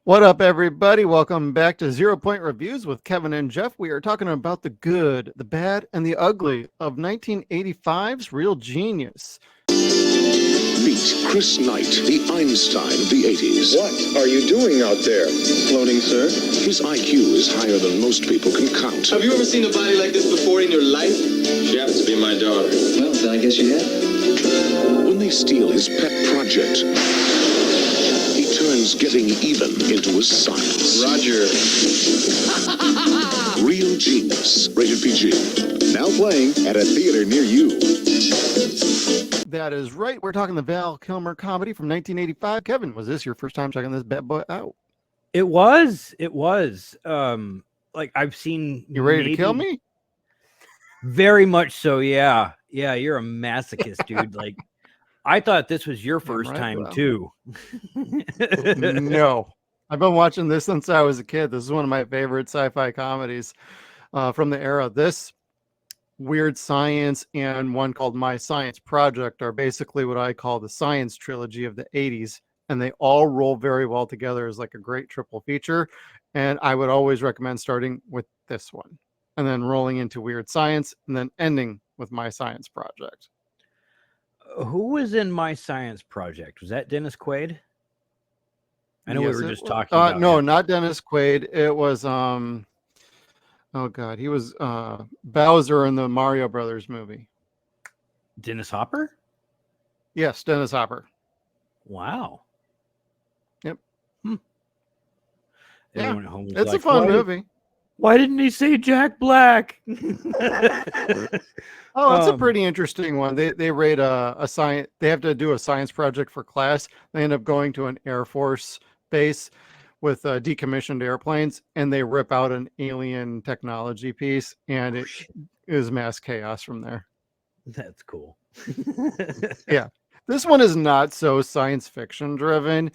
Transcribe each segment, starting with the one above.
What up, everybody? Welcome back to Zero Point Reviews with Kevin and Jeff. We are talking about the good, the bad, and the ugly of 1985's Real Genius. Meet Chris Knight, the Einstein of the 80s. What are you doing out there? Floating, sir? His IQ is higher than most people can count. Have you ever seen a body like this before in your life? She happens to be my daughter. Well, then I guess you have. When they steal his pet project, he turns getting even into a science. Roger. Real Genius. Rated PG. Now playing at a theater near you. That is right. We're talking the Val Kilmer comedy from 1985. Kevin, was this your first time checking this bad boy out? It was. Like I've seen. You ready to kill me? Very much so. Yeah. You're a masochist, dude. Like, I thought this was your first time too. No, I've been watching this since I was a kid. This is one of my favorite sci-fi comedies from the era. This, Weird Science, and one called My Science Project are basically what I call the science trilogy of the 80s, and they all roll very well together as like a great triple feature. And I would always recommend starting with this one and then rolling into Weird Science and then ending with My Science Project. Who was in My Science Project? Was that Dennis Quaid? I know Yes, we were it just was. talking about No, him. not Dennis Quaid. It was oh god, he was Bowser in the Mario Brothers movie. Dennis Hopper. Yes, Dennis Hopper. Wow. Yep. Everyone at home was It's like, a fun movie. Why didn't he say Jack Black? Oh, it's a pretty interesting one. They rate a science. They have to do a science project for class. They end up going to an Air Force base with decommissioned airplanes, and they rip out an alien technology piece, and it is mass chaos from there. That's cool. Yeah, this one is not so science fiction driven.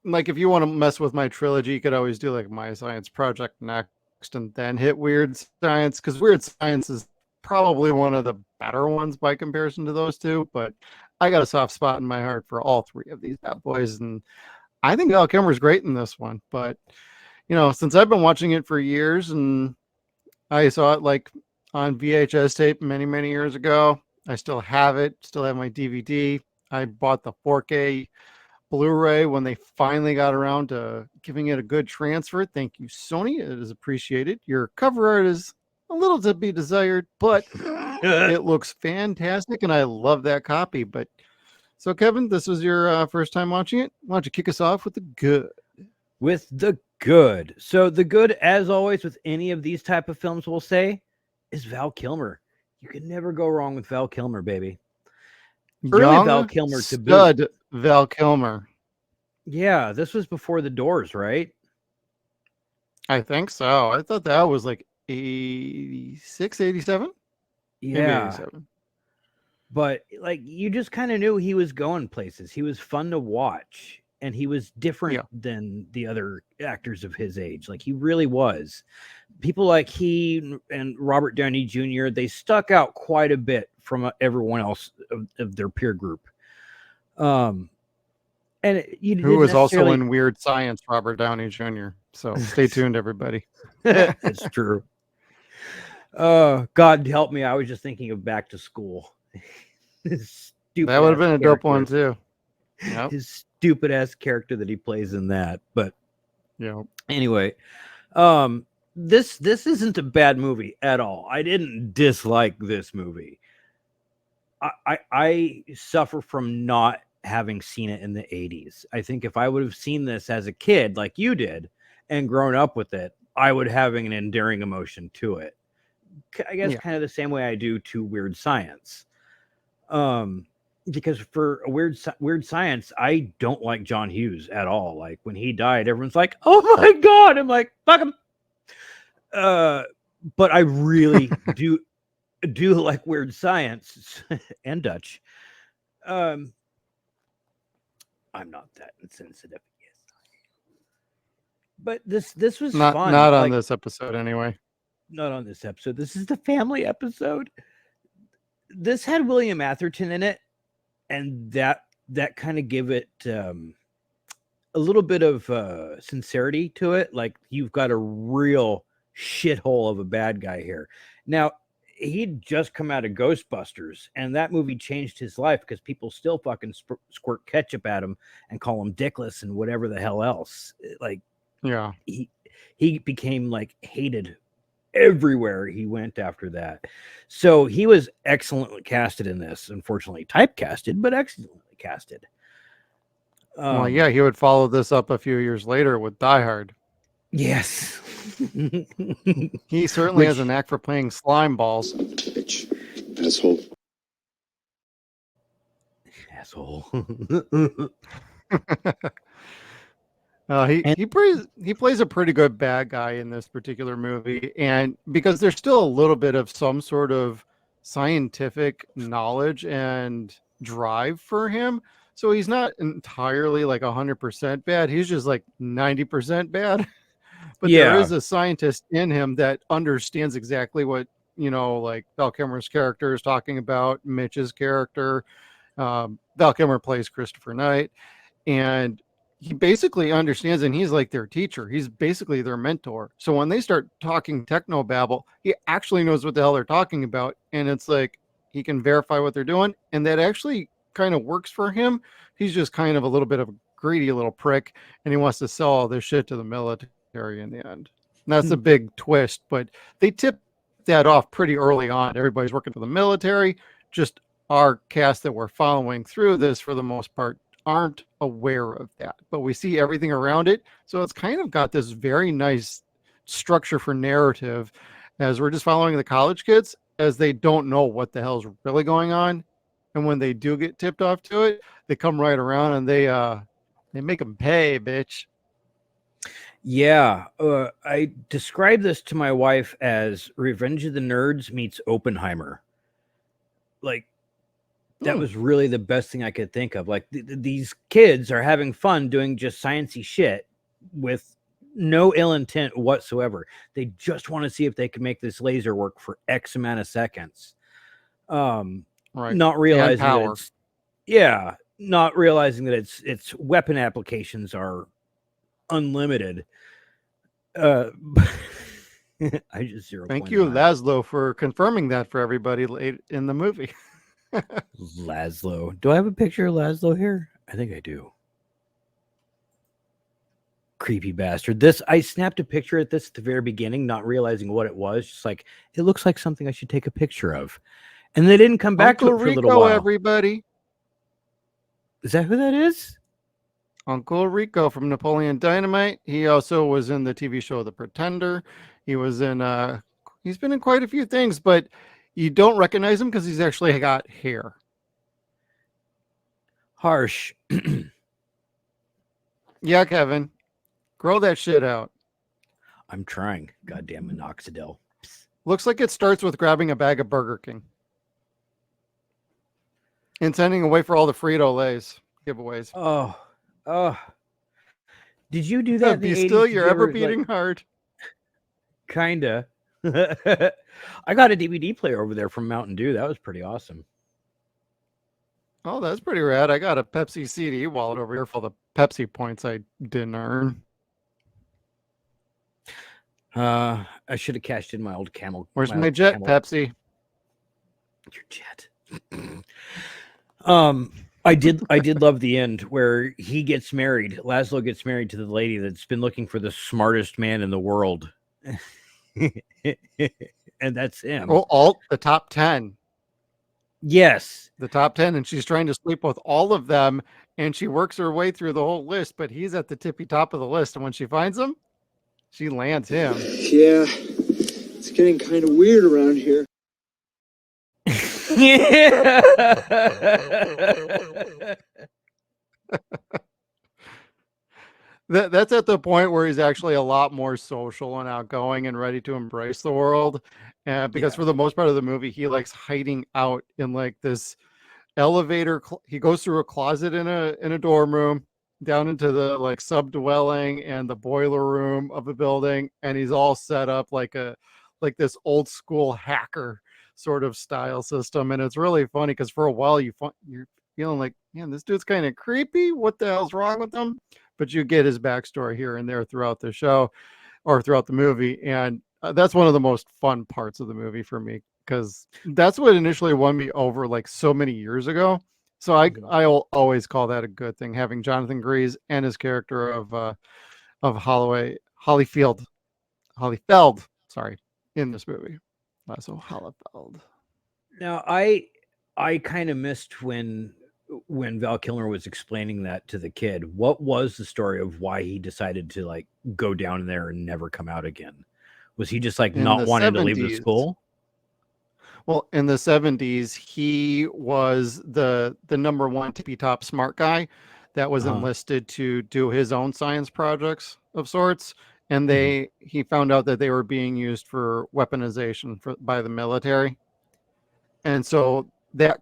Like if you want to mess with my trilogy, you could always do like My Science Project next, and then hit Weird Science, because Weird Science is probably one of the better ones by comparison to those two. But I got a soft spot in my heart for all three of these bad boys, and I think Val Kilmer's great in this one. But you know, since I've been watching it for years, and I saw it like on VHS tape many years ago, I still have it. Still have my DVD. I bought the 4K Bluray when they finally got around to giving it a good transfer. Thank you, Sony. It is appreciated. Your cover art is a little to be desired, but it looks fantastic, and I love that copy. But so, Kevin, this was your first time watching it. Why don't you kick us off with the good? With the good. So the good, as always, with any of these type of films, we'll say, is Val Kilmer. You can never go wrong with Val Kilmer, baby. Early Young Val Kilmer to boot. stud Val Kilmer. Yeah, this was before The Doors, right? I think so. I thought that was like 86, 87? Maybe Yeah. 87. But like you just kind of knew he was going places. He was fun to watch, and he was different than the other actors of his age. Like he really was. People like he and Robert Downey Jr., they stuck out quite a bit from everyone else of their peer group. And who was also in Weird Science, Robert Downey Jr. So stay tuned, everybody. It's true. God help me. I was just thinking of Back to School. That would have been a dope one too. Yep. His stupid ass character that he plays in that. But yeah. Anyway, this isn't a bad movie at all. I didn't dislike this movie. I suffer from not having seen it in the 80s. I think if I would have seen this as a kid like you did and grown up with it, I would have an endearing emotion to it. I guess kind of the same way I do to Weird Science. Because for a Weird Science, I don't like John Hughes at all. Like when he died, everyone's like, "Oh my god!" I'm like, "Fuck him." But I really do like Weird Science and Dutch. I'm not that insensitive. But this was fun. Not on this episode anyway. Not on this episode. This is the family episode. This had William Atherton in it, and that kind of give it a little bit of sincerity to it. Like, you've got a real shithole of a bad guy here. Now, he'd just come out of Ghostbusters, and that movie changed his life because people still fucking squirt ketchup at him and call him dickless and whatever the hell else. Like, Yeah. he became like hated everywhere he went after that. So he was excellently casted in this. Unfortunately, typecasted, but excellently casted. Well, yeah, he would follow this up a few years later with Die Hard. Yes. He certainly has a knack for playing slime balls. Bitch. Asshole. Asshole. He plays a pretty good bad guy in this particular movie, and because there's still a little bit of some sort of scientific knowledge and drive for him, so he's not entirely like 100% bad. He's just like 90% bad. But there is a scientist in him that understands exactly what, like Val Kilmer's character is talking about, Mitch's character. Val Kilmer plays Christopher Knight, and he basically understands, and he's like their teacher. He's basically their mentor. So when they start talking technobabble, he actually knows what the hell they're talking about. And it's like he can verify what they're doing. And that actually kind of works for him. He's just kind of a little bit of a greedy little prick, and he wants to sell all this shit to the military in the end. And that's a big twist, but they tip that off pretty early on. Everybody's working for the military. Just our cast that we're following through this, for the most part, aren't aware of that, but we see everything around it. So it's kind of got this very nice structure for narrative as we're just following the college kids as they don't know what the hell's really going on. And when they do get tipped off to it, they come right around and they make them pay, bitch. Yeah. I describe this to my wife as Revenge of the Nerds meets Oppenheimer. Like, that was really the best thing I could think of. Like, these kids are having fun doing just sciencey shit with no ill intent whatsoever. They just want to see if they can make this laser work for X amount of seconds. Right. Not realizing power. Not realizing that its weapon applications are unlimited. I just zero. Thank you, Laszlo, for confirming that for everybody late in the movie. Laszlo. Do I have a picture of Laszlo here? I think I do. Creepy bastard. I snapped a picture at this at the very beginning, not realizing what it was. Just like, it looks like something I should take a picture of. And they didn't come back to it for a little while. Everybody. Is that who that is? Uncle Rico from Napoleon Dynamite. He also was in the TV show The Pretender. He was in he's been in quite a few things, but you don't recognize him because he's actually got hair. Harsh. Yeah, Kevin. Grow that shit out. I'm trying. Goddamn minoxidil. Looks like it starts with grabbing a bag of Burger King and sending away for all the Frito-Lays giveaways. Oh. Did you do that? Be still, you're ever beating hard. Kinda. I got a DVD player over there from Mountain Dew. That was pretty awesome. Oh, that's pretty rad. I got a Pepsi CD wallet over here for the Pepsi points I didn't earn. I should have cashed in my old Camel. Where's my jet, Pepsi? Your jet. I did love the end where he gets married. Laszlo gets married to the lady that's been looking for the smartest man in the world. And that's him. Oh, the top 10. Yes. The top 10. And she's trying to sleep with all of them. And she works her way through the whole list, but he's at the tippy top of the list. And when she finds him, she lands him. Yeah, it's getting kind of weird around here. That's at the point where he's actually a lot more social and outgoing and ready to embrace the world. Because for the most part of the movie, he likes hiding out in like this elevator. He goes through a closet in a dorm room down into the like subdwelling and the boiler room of a building, and he's all set up like this old school hacker sort of style system. And it's really funny because for a while you're feeling like, man, this dude's kind of creepy. What the hell's wrong with him? but you get his backstory here and there throughout the show or throughout the movie. And that's one of the most fun parts of the movie for me, because that's what initially won me over like so many years ago. So I'll always call that a good thing, having Jonathan Gries and his character of Hollyfeld, sorry, in this movie. So Hollifeld. Now I kind of missed when Val Kilmer was explaining that to the kid. What was the story of why he decided to like go down there and never come out again? Was he just like not wanting to leave the school? Well, in the 70s, he was the number one tippy top smart guy that was enlisted to do his own science projects of sorts. And he found out that they were being used for weaponization by the military. And so that's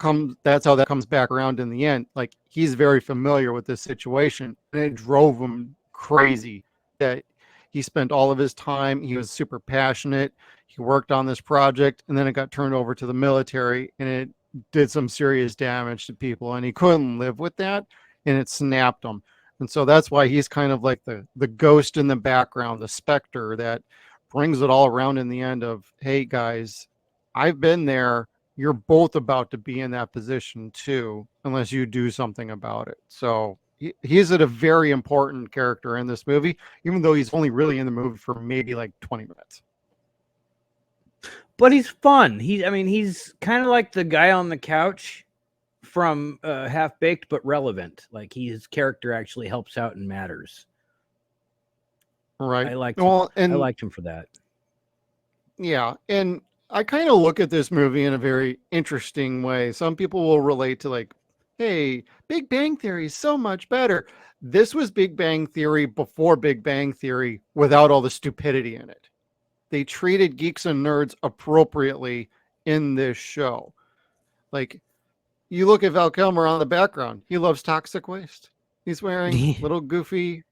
how that comes back around in the end. Like, he's very familiar with this situation, and it drove him crazy that he spent all of his time. He was super passionate. He worked on this project, and then it got turned over to the military, and it did some serious damage to people, and he couldn't live with that, and it snapped him. And so that's why he's kind of like the ghost in the background, the specter that brings it all around in the end of, hey guys, I've been there. You're both about to be in that position too, unless you do something about it. So he's a very important character in this movie, even though he's only really in the movie for maybe like 20 minutes. But he's fun. He's kind of like the guy on the couch from Half Baked, but relevant. Like, his character actually helps out and matters. Right. I liked him for that. Yeah. And I kind of look at this movie in a very interesting way. Some people will relate to like, hey, Big Bang Theory is so much better. This was Big Bang Theory before Big Bang Theory without all the stupidity in it. They treated geeks and nerds appropriately in this show. Like, you look at Val Kilmer on the background. He loves toxic waste. He's wearing little goofy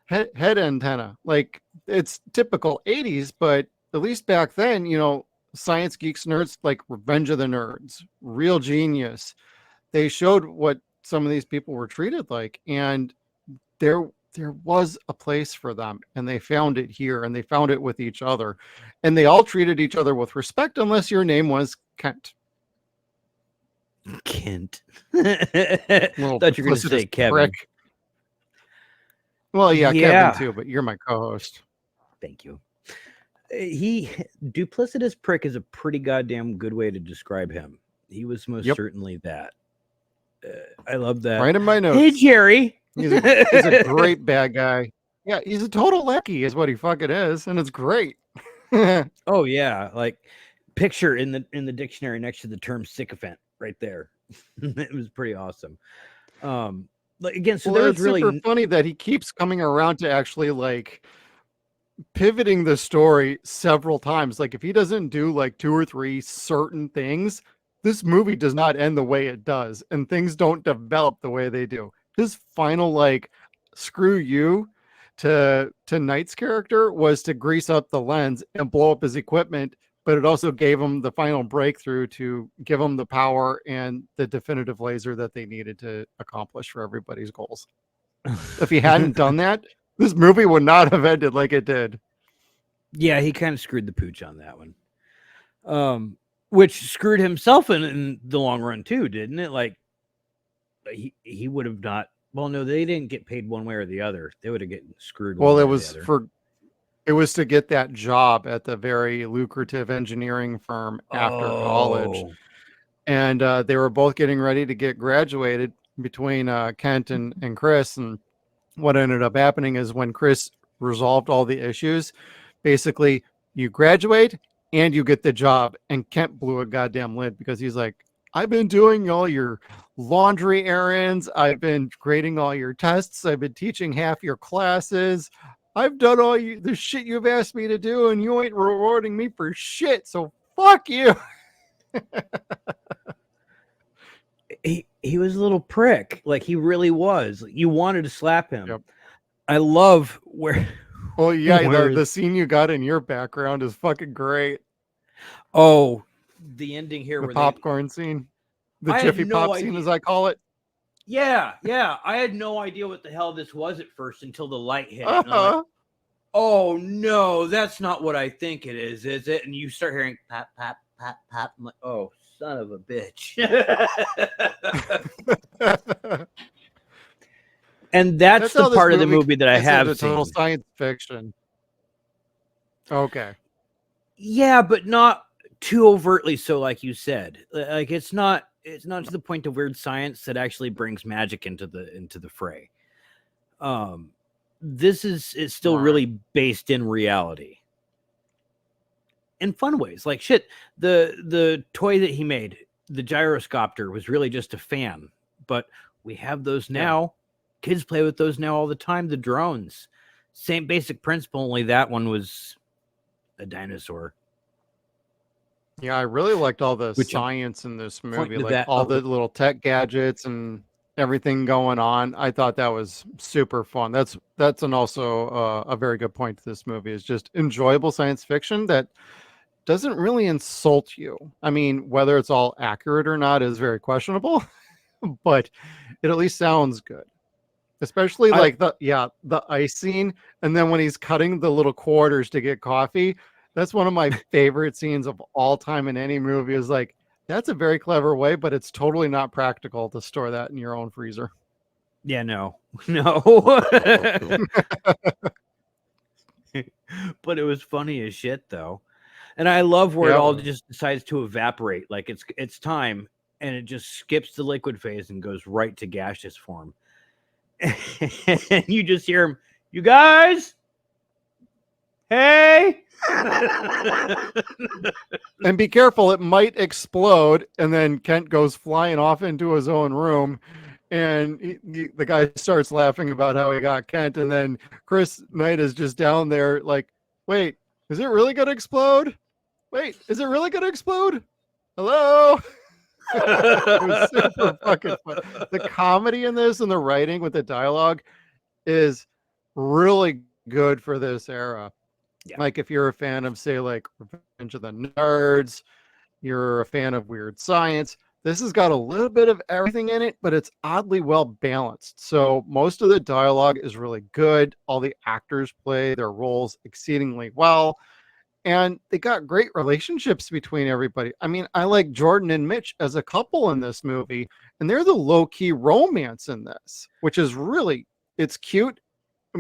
head antenna. Like, it's typical 80s, but at least back then, science geeks, nerds, like Revenge of the Nerds, Real Genius. They showed what some of these people were treated like, and there was a place for them, and they found it here, and they found it with each other, and they all treated each other with respect, unless your name was Kent. Thought you were going to say Kevin. Prick. Well, yeah, Kevin too, but you're my co-host. Thank you. Duplicitous prick is a pretty goddamn good way to describe him. He was most certainly that. I love that. Right in my notes. Hey, Jerry. He's a great bad guy. Yeah, he's a total lecky is what he fucking is, and it's great. Oh yeah, like picture in the dictionary next to the term sycophant right there. It was pretty awesome. Like, again, so there was really super funny that he keeps coming around to actually like pivoting the story several times. Like, if he doesn't do like 2 or 3 certain things, this movie does not end the way it does, and things don't develop the way they do. His final like screw you to Knight's character was to grease up the lens and blow up his equipment, but it also gave him the final breakthrough to give him the power and the definitive laser that they needed to accomplish for everybody's goals. If he hadn't done that, this movie would not have ended like it did. Yeah, he kind of screwed the pooch on that one. Which screwed himself in the long run too, didn't it? Like, he would have not. Well, no, they didn't get paid one way or the other. They would have gotten screwed. Well, it was to get that job at the very lucrative engineering firm after college, and they were both getting ready to get graduated between Kent and Chris. And what ended up happening is when Chris resolved all the issues, basically you graduate and you get the job, and Kent blew a goddamn lid because he's like, I've been doing all your laundry errands. I've been grading all your tests. I've been teaching half your classes. I've done all the shit you've asked me to do, and you ain't rewarding me for shit. So fuck you. He was a little prick. Like, he really was. You wanted to slap him. Yep. I love where. Well, yeah, the scene you got in your background is fucking great. Oh, the ending here, the where popcorn scene, the Jiffy Pop scene, as I call it. Yeah. I had no idea what the hell this was at first until the light hit it. And I'm like, Uh-huh. oh no, that's not what I think it is it? And you start hearing pap, pap, pap, pap. I'm like, oh, son of a bitch. And that's the how this part of the movie movie that I gets have into total seen. science fiction. Okay. Yeah, but not too overtly so, like you said. Like it's not to the point of weird science that actually brings magic into the fray. This is still Right. really based in reality. In fun ways. Like shit, the toy that he made, the gyroscopter, was really just a fan. But we have those now. Yeah. Kids play with those now all the time. The drones. Same basic principle, only that one was a dinosaur. Yeah, I really liked all the Which I'm science in this movie, pointing to like that all other the little tech gadgets and everything going on. I thought that was super fun. That's also a very good point to this movie, is just enjoyable science fiction that doesn't really insult you. I mean, whether it's all accurate or not is very questionable, but it at least sounds good. Especially I like the ice scene, and then when he's cutting the little quarters to get coffee. That's one of my favorite scenes of all time in any movie. Is like, that's a very clever way, but it's totally not practical to store that in your own freezer. Yeah, no. But it was funny as shit though. And I love where it all Yep. just decides to evaporate. Like it's time, and it just skips the liquid phase and goes right to gaseous form. And you just hear him, you guys, hey. And be careful, it might explode. And then Kent goes flying off into his own room. And the guy starts laughing about how he got Kent. And then Chris Knight is just down there like, wait, is it really going to explode? Wait, is it really going to explode? Hello? It was super fucking fun. The comedy in this and the writing with the dialogue is really good for this era. Yeah. Like if you're a fan of, say, like Revenge of the Nerds, you're a fan of weird science, this has got a little bit of everything in it, but it's oddly well balanced. So most of the dialogue is really good. All the actors play their roles exceedingly well. And they got great relationships between everybody. I mean, I like Jordan and Mitch as a couple in this movie, and they're the low-key romance in this, which is really, it's cute,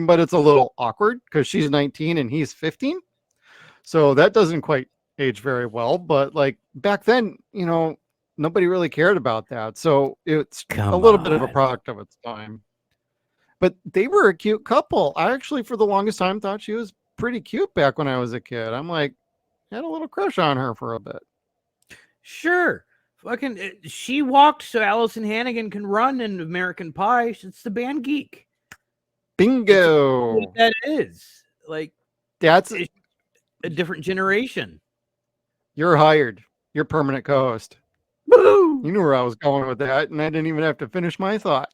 but it's a little awkward because she's 19 and he's 15. So that doesn't quite age very well. But like back then, nobody really cared about that. So it's a little bit of a product of its time. But they were a cute couple. I actually, for the longest time, thought she was pretty cute back when I was a kid. I'm like, had a little crush on her for a bit. Sure. Fucking, she walked so Allison Hannigan can run in American Pie. It's the band Geek. Bingo. What that is. Like, that's a different generation. You're hired. You're permanent co-host. Woo! You knew where I was going with that, and I didn't even have to finish my thought.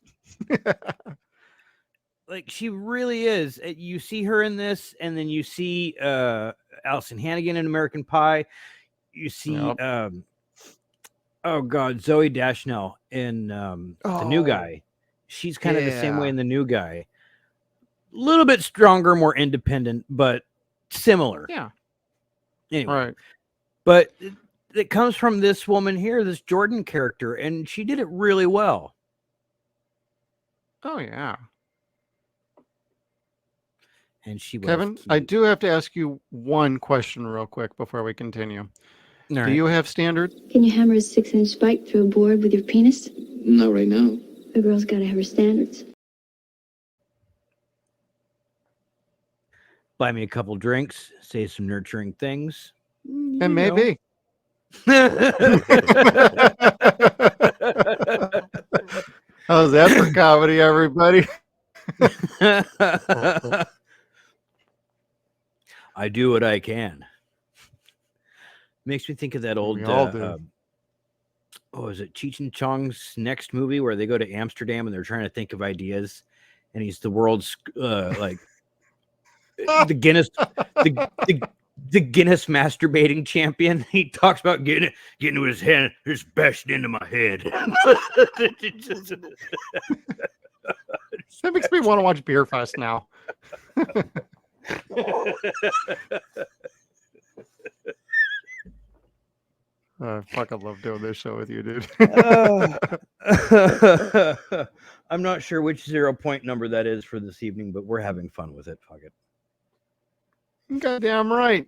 Like, she really is. You see her in this, and then you see Allison Hannigan in American Pie. You see, oh God, Zooey Deschanel in The New Guy. She's kind of the same way in The New Guy. A little bit stronger, more independent, but similar. Yeah. Anyway, right. But it comes from this woman here, this Jordan character, and she did it really well. Oh, yeah. And she was Kevin, cute. I do have to ask you one question real quick before we continue. All do you have standards? Can you hammer a 6-inch spike through a board with your penis? Not right now. A girl's got to have her standards. Buy me a couple drinks, say some nurturing things. And maybe. How's that for comedy, everybody? I do what I can. Makes me think of that old is it Cheech and Chong's next movie where they go to Amsterdam and they're trying to think of ideas, and he's the world's like the the Guinness masturbating champion. He talks about getting to his head, just bashing into my head. That makes me want to watch Beer Fest now. I fucking love doing this show with you, dude. I'm not sure which 0 point number that is for this evening, but we're having fun with it. Fuck it. Goddamn right.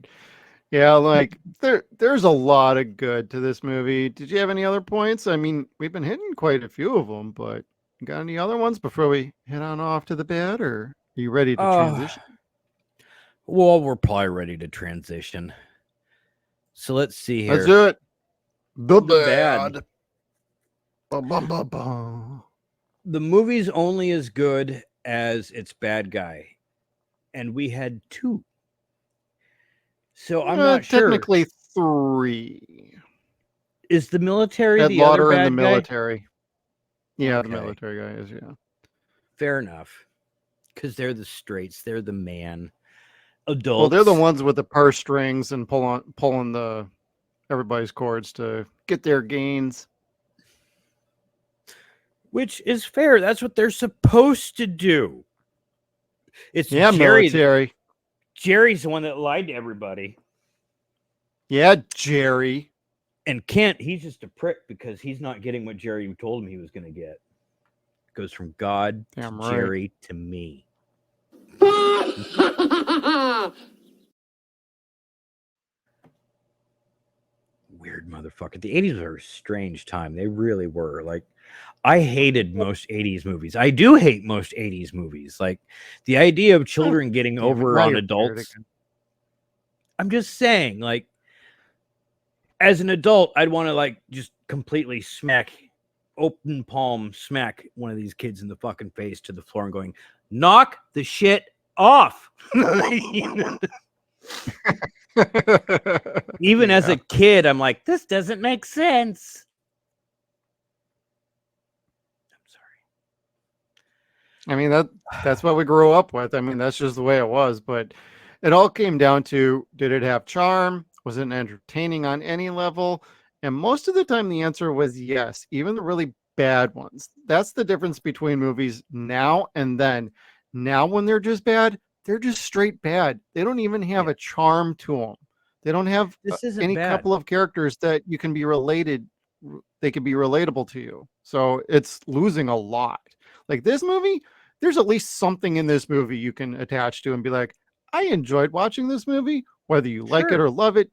Yeah, like there's a lot of good to this movie. Did you have any other points? I mean, we've been hitting quite a few of them, but you got any other ones before we head on off to the bed, or are you ready to transition? Well, we're probably ready to transition. So let's see here. Let's do it. The bad. bad. Bum, bum, bum, bum. The movie's only as good as its bad guy, and we had 2. So I'm not sure. Technically 3. Is the military Ed the other Lauder bad in the guy? military. Yeah, Okay. the military guy is, yeah. Fair enough. Because they're the straights. They're the man. Adults. Well, they're the ones with the purse strings and pulling the everybody's cords to get their gains. Which is fair. That's what they're supposed to do. It's Jerry. Military. Jerry's the one that lied to everybody. Yeah, Jerry. And Kent, he's just a prick because he's not getting what Jerry told him he was going to get. It goes from God to Jerry to me. Weird motherfucker. The 80s were a strange time. They really were. Like, I hated most 80s movies. I do hate most 80s movies. Like, the idea of children getting over on adults. I'm just saying, like, as an adult, I'd want to, like, just completely open palm smack one of these kids in the fucking face to the floor and going, knock the shit off. Even as a kid, I'm like, this doesn't make sense. I mean, that's what we grew up with. I mean, that's just the way it was. But it all came down to, did it have charm? Was it entertaining on any level? And most of the time, the answer was yes, even the really bad ones. That's the difference between movies now and then. Now, when they're just bad, they're just straight bad. They don't even have a charm to them. They don't have any couple of characters that you can be related. They can be relatable to you. So it's losing a lot. Like this movie, there's at least something in this movie you can attach to and be like, I enjoyed watching this movie. Whether you like it or love it,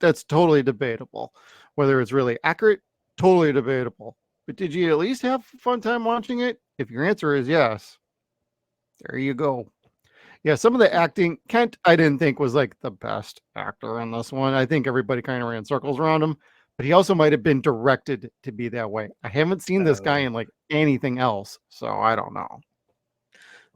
that's totally debatable. Whether it's really accurate, totally debatable. But did you at least have a fun time watching it? If your answer is yes, there you go. Yeah, some of the acting, Kent, I didn't think was like the best actor in this one. I think everybody kind of ran circles around him, but he also might have been directed to be that way. I haven't seen this guy in like anything else, so I don't know.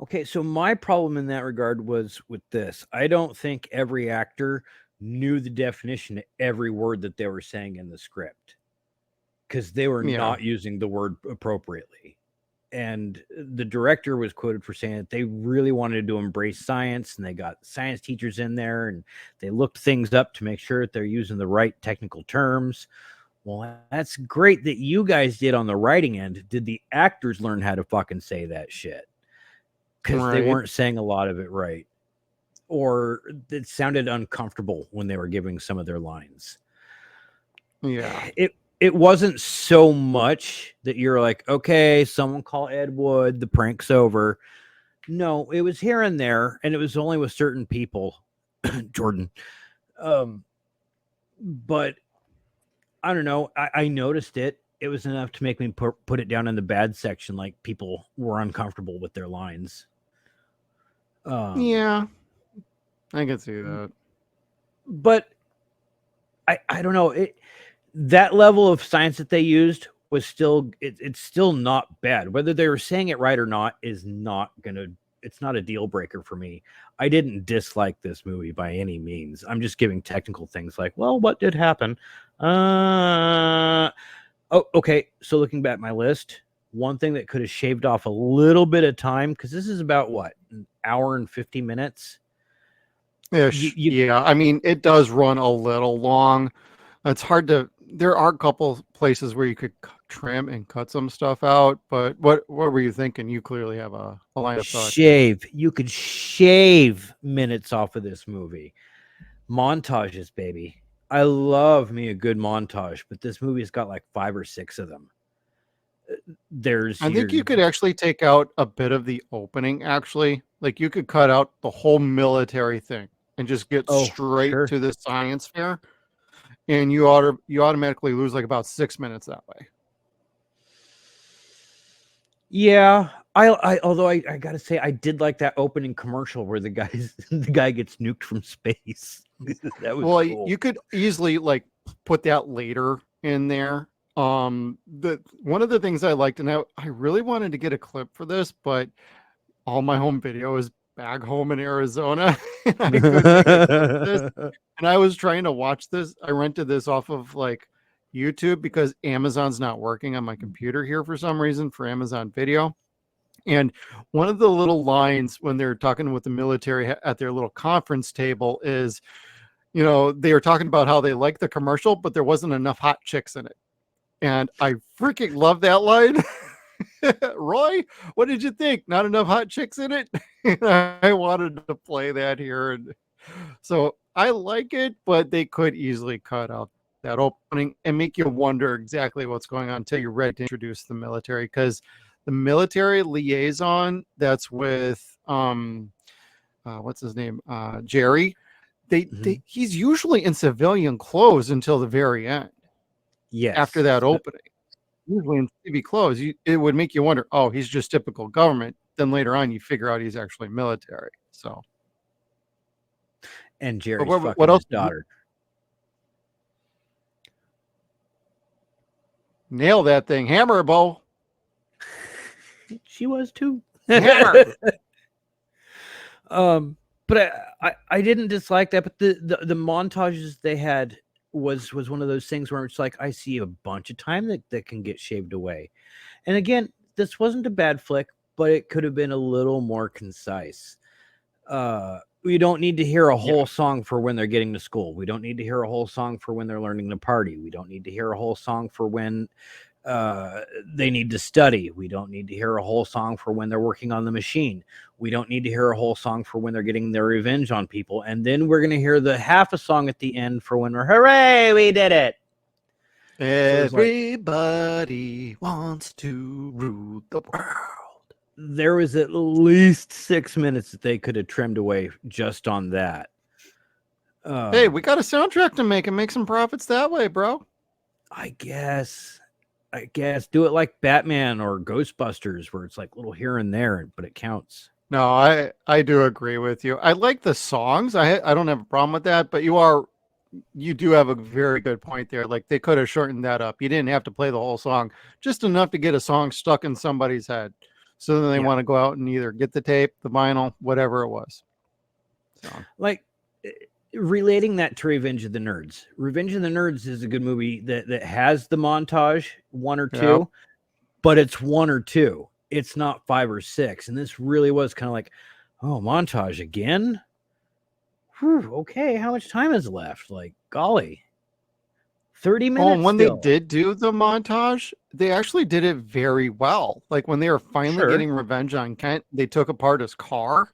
Okay, so my problem in that regard was with this. I don't think every actor knew the definition of every word that they were saying in the script because they were not using the word appropriately. And the director was quoted for saying that they really wanted to embrace science and they got science teachers in there and they looked things up to make sure that they're using the right technical terms. Well, that's great that you guys did on the writing end. Did the actors learn how to fucking say that shit? Because they weren't saying a lot of it right. Or it sounded uncomfortable when they were giving some of their lines. Yeah. It wasn't so much that you're like, okay, someone call Ed Wood, the prank's over. No, it was here and there, and it was only with certain people, Jordan. But I don't know. I noticed it. It was enough to make me put it down in the bad section, like people were uncomfortable with their lines. Yeah, I can see that. But I don't know. That level of science that they used was still, it's still not bad. Whether they were saying it right or not is not it's not a deal breaker for me. I didn't dislike this movie by any means. I'm just giving technical things like, well, what did happen? Okay. So looking back at my list, one thing that could have shaved off a little bit of time, because this is about what, an hour and 50 minutes. Ish. You Yeah. I mean, it does run a little long. It's hard to. There are a couple places where you could trim and cut some stuff out, but what were you thinking? You clearly have a line of thought here. you could shave minutes off of this movie. Montages, baby. I love me a good montage, but this movie's got like 5 or 6 of them. There's I your think you could actually take out a bit of the opening. Actually, like you could cut out the whole military thing and just get oh straight sure to the science fair, and you automatically lose like about 6 minutes that way. yeah. I although I gotta say I did like that opening commercial where the guy gets nuked from space. That was Well, cool. you could easily like put that later in there. The one of the things I liked, and I really wanted to get a clip for this, but all my home video is back home in Arizona, and I couldn't make a clip of this. And I was trying to watch this. I rented this off of like YouTube because Amazon's not working on my computer here for some reason for Amazon Video. And one of the little lines when they're talking with the military at their little conference table is, they were talking about how they like the commercial, but there wasn't enough hot chicks in it. And I freaking love that line. Roy, what did you think? Not enough hot chicks in it? I wanted to play that here. And so I like it, but they could easily cut out that opening and make you wonder exactly what's going on until you're ready to introduce the military. Because the military liaison that's with what's his name? Jerry. He's usually in civilian clothes until the very end. Yes. After that opening, usually in TV clothes, it would make you wonder, oh, he's just typical government. Then later on, you figure out he's actually military. So, and Jerry's what fucking else? his daughter. Nail that thing, hammer, Bo. She was too. Hammer. But I didn't dislike that. But the montages they had was one of those things where it's like I see a bunch of time that can get shaved away. And again, this wasn't a bad flick, but it could have been a little more concise. We don't need to hear a whole song for when they're getting to school. We don't need to hear a whole song for when they're learning to party. We don't need to hear a whole song for when they need to study. We don't need to hear a whole song for when they're working on the machine. We don't need to hear a whole song for when they're getting their revenge on people. And then we're going to hear the half a song at the end for when we're, hooray, we did it. Everybody wants to rule the world. There was at least 6 minutes that they could have trimmed away just on that. Hey, we got a soundtrack to make and make some profits that way, bro. I guess do it like Batman or Ghostbusters where it's like little here and there, but it counts. No, I do agree with you. I like the songs. I don't have a problem with that, but you do have a very good point there. Like they could have shortened that up. You didn't have to play the whole song, just enough to get a song stuck in somebody's head. So then they want to go out and either get the tape, the vinyl, whatever it was. So. Like relating that to Revenge of the Nerds. Revenge of the Nerds is a good movie that has the montage 1 or 2, but it's 1 or 2. It's not 5 or 6. And this really was kind of like, oh, montage again? Whew, okay, how much time is left? Like, golly. 30 minutes. Oh, and when they did do the montage, they actually did it very well. Like when they were finally getting revenge on Kent, they took apart his car.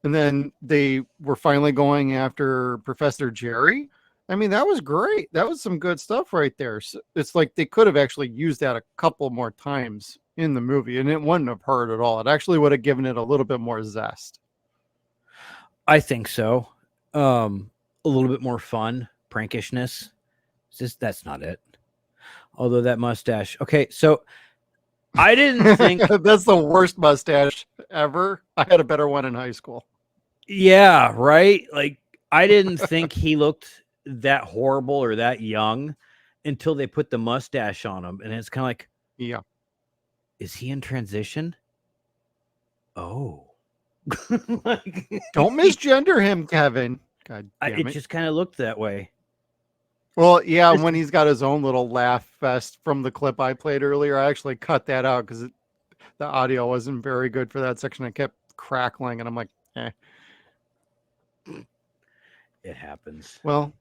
And then they were finally going after Professor Jerry. I mean, that was great. That was some good stuff right there. So it's like they could have actually used that a couple more times in the movie, and it wouldn't have hurt at all. It actually would have given it a little bit more zest. I think so. A little bit more fun, prankishness. That's not it. Although that mustache. Okay, so I didn't think that's the worst mustache ever. I had a better one in high school. Yeah, right. Like I didn't think he looked that horrible or that young until they put the mustache on him, and it's kind of like, yeah, is he in transition? Oh, don't misgender him, Kevin. God damn it. It just kind of looked that way. Well, yeah, when he's got his own little laugh fest from the clip I played earlier, I actually cut that out because the audio wasn't very good for that section. I kept crackling, and I'm like, eh. It happens. Well,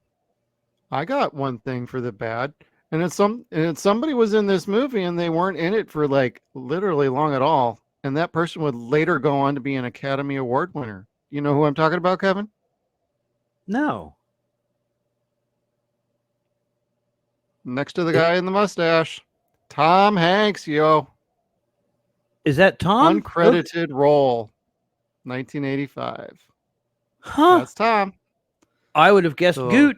I got one thing for the bad, and it's somebody was in this movie and they weren't in it for like literally long at all, and that person would later go on to be an Academy Award winner. You know who I'm talking about, Kevin? No. Next to the guy in the mustache, Tom Hanks, yo. Is that Tom? Uncredited role, 1985. Huh? That's Tom. I would have guessed So- Goot.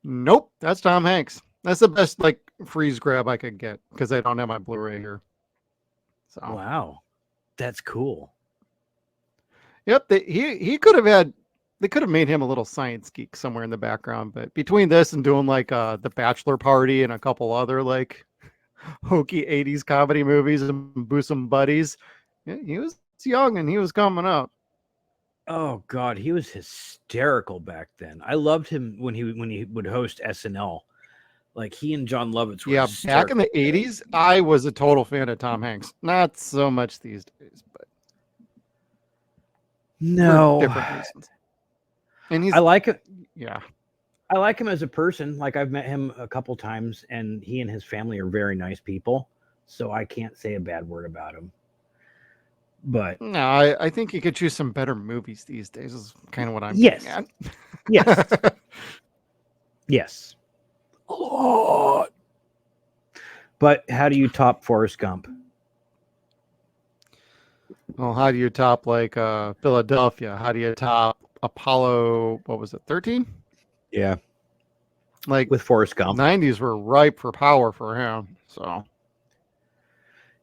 Nope, that's Tom Hanks. That's the best like freeze grab I could get because I don't have my Blu-ray here. So Wow. That's cool. yep, he could have had. They could have made him a little science geek somewhere in the background, but between this and doing like the Bachelor Party and a couple other like hokey 80s comedy movies and Bosom Buddies, yeah, he was young and he was coming up. Oh God, he was hysterical back then. I loved him when he would host SNL. Like he and John Lovitz were Yeah, back in the hysterical. 80s, I was a total fan of Tom Hanks. Not so much these days, but No, for different reasons. And he's I like it. yeah. I like him as a person. Like I've met him a couple times, and he and his family are very nice people. So I can't say a bad word about him. But No, I think you could choose some better movies these days. Is kind of what I'm Yes. getting yes, at. yes, a lot. But how do you top Forrest Gump? Well, how do you top like Philadelphia? How do you top Apollo? What was it, 13? Yeah, Like with Forrest Gump. 90s were ripe for power for him. So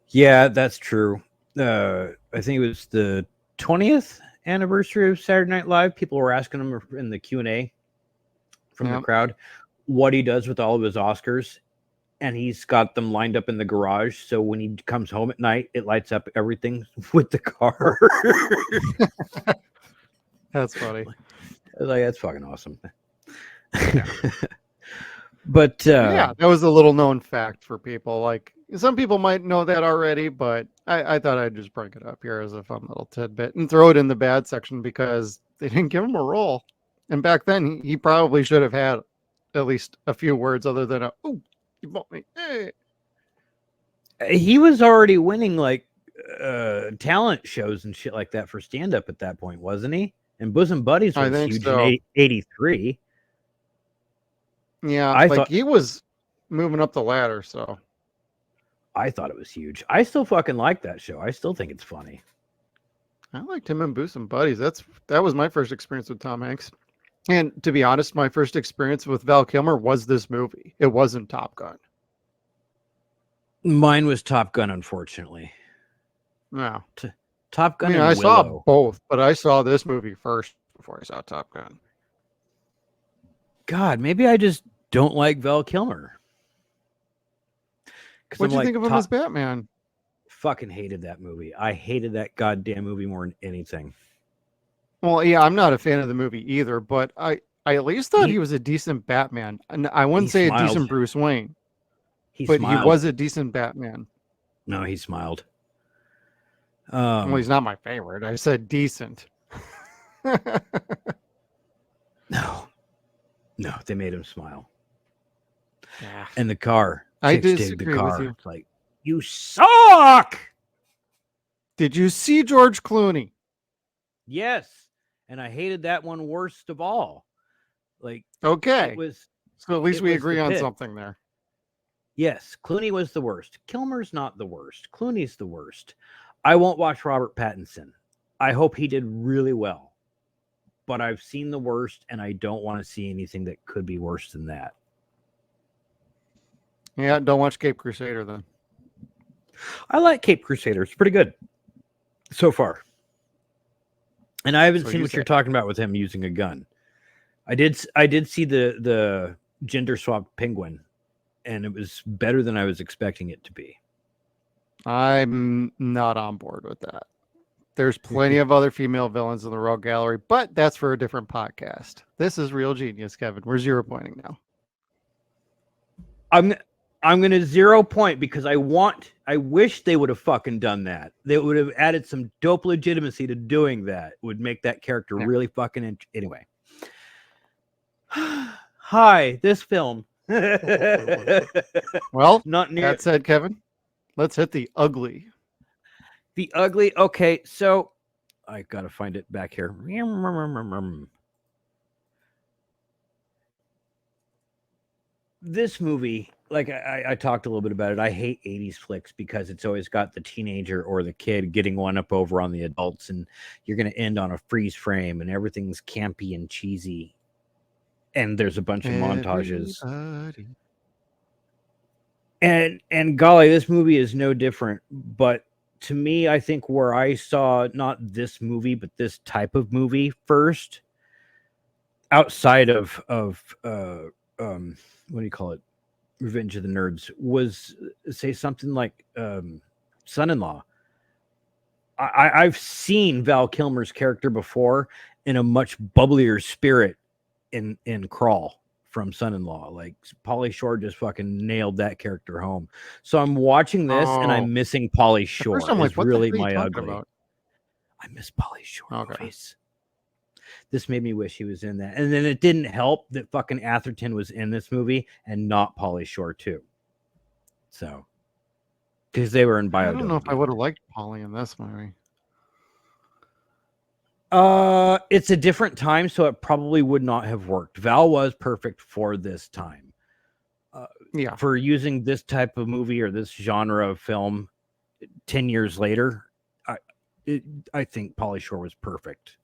Yeah, that's true. I think it was the 20th anniversary of Saturday Night Live. People were asking him in the Q&A from the Yep. crowd what he does with all of his Oscars, and he's got them lined up in the garage. So when he comes home at night, it lights up everything with the car. that's funny. Like that's fucking awesome. But Yeah, that was a little known fact for people. Like some people might know that already, but I thought I'd just bring it up here as a fun little tidbit and throw it in the bad section because they didn't give him a role. And back then, he probably should have had at least a few words other than a "oh, you bought me." Eh. he was already winning like talent shows and shit like that for stand up at that point, wasn't he? And Bosom Buddies I was think huge so. in 83. Yeah, I like thought- he was moving up the ladder. So I thought it was huge. I still fucking like that show. I still think it's funny. I liked him in Bosom Buddies. That was my first experience with Tom Hanks. And to be honest, my first experience with Val Kilmer was this movie. It wasn't Top Gun. Mine was Top Gun, unfortunately. No. Top I Gun mean, and I saw Willow. both, but I saw this movie first before I saw Top Gun. God, maybe I just don't like Val Kilmer. What do you think of him as Batman? Fucking hated that movie. I hated that goddamn movie more than anything. Well, yeah, I'm not a fan of the movie either, but I at least thought He- he was a decent Batman. And I wouldn't he say smiled. a decent Bruce Wayne, He but smiled. he was a decent Batman. No, he smiled. Well, he's not my favorite. I said decent. No, they made him smile. Yeah. And the car. I Chicks dig disagree the with car. you. It's like, you suck. Did you see George Clooney? Yes. And I hated that one worst of all. Like, Okay. it was, So at least it we was agree the on pit. something there. yes, Clooney was the worst. Kilmer's not the worst. Clooney's the worst. I won't watch Robert Pattinson. I hope he did really well. But I've seen the worst, and I don't want to see anything that could be worse than that. Yeah, don't watch Cape Crusader then. I like Cape Crusader. It's pretty good so far. And I haven't So seen you what you're say. talking about with him using a gun. I did see the gender swapped penguin, and it was better than I was expecting it to be. I'm not on board with that. There's plenty of other female villains in the Rogue Gallery, but that's for a different podcast. This is Real Genius, Kevin. Where's your pointing now? I'm going to 0 point because I wish they would have fucking done that. They would have added some dope legitimacy to doing that. It would make that character really fucking anyway. Hi, this film. Well, not near that said, Kevin, let's hit the ugly. the ugly. Okay, so I gotta find it back here. This movie, like I talked a little bit about it. I hate 80s flicks because it's always got the teenager or the kid getting one up over on the adults, and you're gonna end on a freeze frame, and everything's campy and cheesy, and there's a bunch of montages. Everybody. And golly, this movie is no different. But to me, I think where I saw not this movie, but this type of movie first, outside of what do you call it? Revenge of the Nerds, was say something like Son-in-Law. I've seen Val Kilmer's character before in a much bubblier spirit in Crawl from Son-in-Law. Like Pauly Shore just fucking nailed that character home. So I'm watching this and I'm missing Pauly Shore. First, I'm like, what really the hell are my you talking ugly. about? I miss Pauly Shore movies. This made me wish he was in that. And then it didn't help that fucking Atherton was in this movie and not Pauly Shore too. So, because they were in Biodome. I don't know if I would have liked Pauly in this movie. It's a different time, so it probably would not have worked. Val was perfect for this time. Yeah. For using this type of movie or this genre of film 10 years later, I think Pauly Shore was perfect.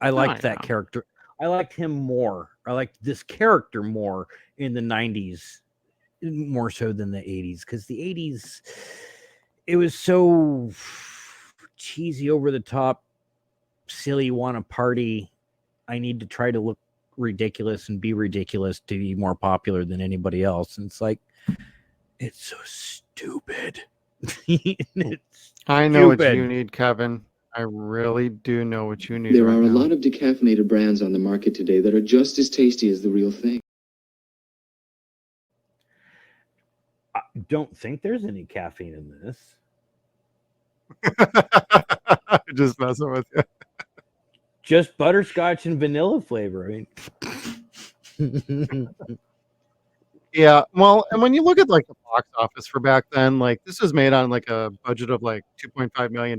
I liked that character. I liked him more. I liked this character more in the 90s, more so than the 80s, because the 80s, it was so cheesy, over the top, silly, want to party. I need to try to look ridiculous and be ridiculous to be more popular than anybody else. And it's like, it's so stupid. I know what you need, Kevin. I really do know what you need. There are a lot of decaffeinated brands on the market today that are just as tasty as the real thing. I don't think there's any caffeine in this. Just messing with you. Just butterscotch and vanilla flavor. I mean, yeah. Well, and when you look at like the box office for back then, like this was made on like a budget of like $2.5 million,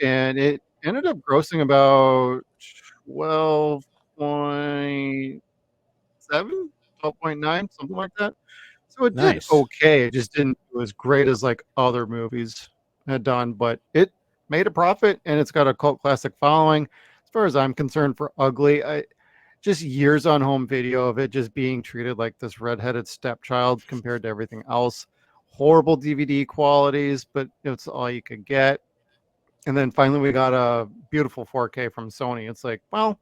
and it ended up grossing about 12.7, 12.9, something like that. So it did okay. It just didn't do as great as like other movies had done, but it made a profit and it's got a cult classic following. As far as I'm concerned, for Ugly, just years on home video of it just being treated like this redheaded stepchild compared to everything else. Horrible DVD qualities, but it's all you could get. And then finally we got a beautiful 4K from Sony. It's like, well,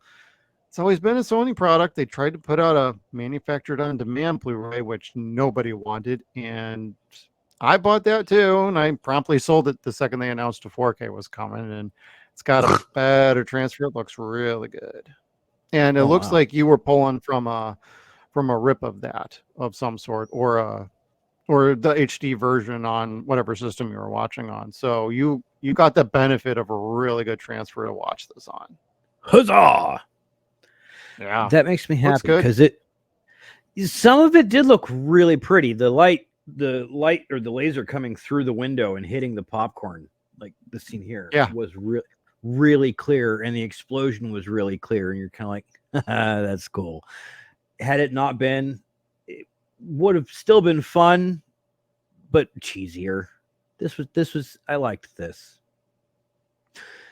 it's always been a Sony product. They tried to put out a manufactured on demand Blu-ray, which nobody wanted. And I bought that too. And I promptly sold it the second they announced a 4K was coming. And it's got a better transfer. It looks really good. And it looks like you were pulling from a rip of that of some sort, or the HD version on whatever system you were watching on. So you got the benefit of a really good transfer to watch this on. Huzzah! Yeah, that makes me happy because some of it did look really pretty. The light or the laser coming through the window and hitting the popcorn, like the scene here, was really clear, and the explosion was really clear, and you're kind of like, that's cool. Had it not been, it would have still been fun, but cheesier. This was I liked this.